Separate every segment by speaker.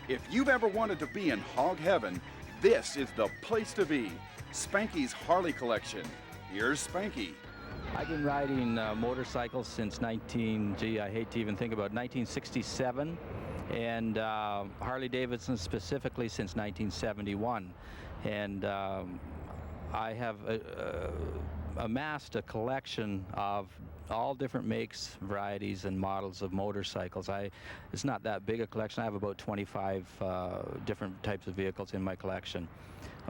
Speaker 1: If you've ever wanted to be in hog heaven, this is the place to be. Spanky's Harley collection. Here's Spanky.
Speaker 2: I've been riding motorcycles since I hate to even think about 1967, and Harley Davidson specifically since 1971. And I have amassed a collection of all different makes, varieties, and models of motorcycles. It's not that big a collection. I have about 25 different types of vehicles in my collection.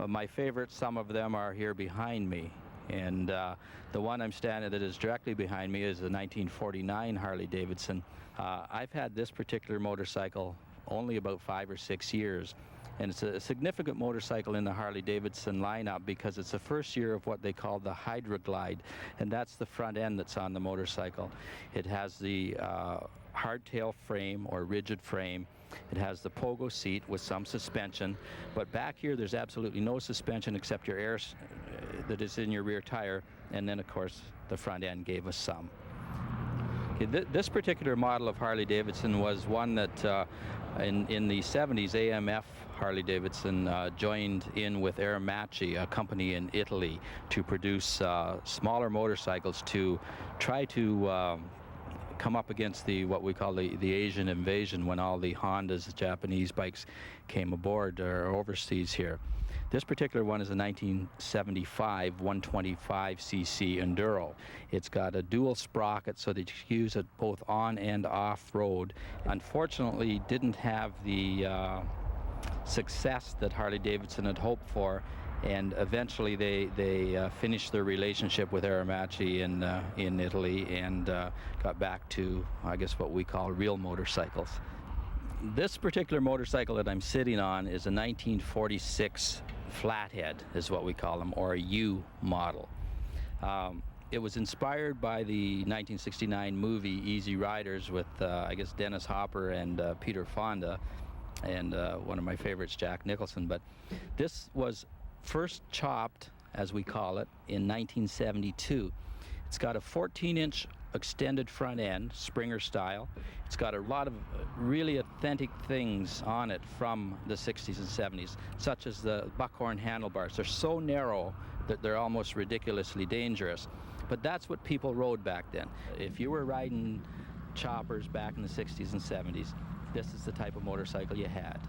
Speaker 2: My favorites, some of them are here behind me. And the one I'm standing that is directly behind me is the 1949 Harley Davidson. I've had this particular motorcycle only about 5 or 6 years. And it's a significant motorcycle in the Harley Davidson lineup because it's the first year of what they call the Hydroglide, and that's the front end that's on the motorcycle. It has the hardtail frame or rigid frame. It has the pogo seat with some suspension, but back here there's absolutely no suspension except your air that is in your rear tire, and then of course the front end gave us some. Okay, this particular model of Harley Davidson was one that in the 70s AMF Harley Davidson joined in with Aramacci, a company in Italy, to produce smaller motorcycles to try to come up against what we call the Asian invasion, when all the Hondas, Japanese bikes, came aboard or overseas here. This particular one is a 1975 125cc Inderal. It's got a dual sprocket so that you can use it both on and off road. Unfortunately, didn't have the success that Harley Davidson had hoped for, and eventually they finished their relationship with Aramacci in Italy and got back to, I guess, what we call real motorcycles. This particular motorcycle that I'm sitting on is a 1946 Flathead, is what we call them, or a U model. It was inspired by the 1969 movie Easy Riders with, I guess, Dennis Hopper and Peter Fonda, and one of my favorites, Jack Nicholson. But this was first chopped, as we call it, in 1972. It's got a 14-inch extended front end, Springer style. It's got a lot of really authentic things on it from the 60s and 70s, such as the buckhorn handlebars. They're so narrow that they're almost ridiculously dangerous. But that's what people rode back then. If you were riding choppers back in the 60s and 70s, this is the type of motorcycle you had.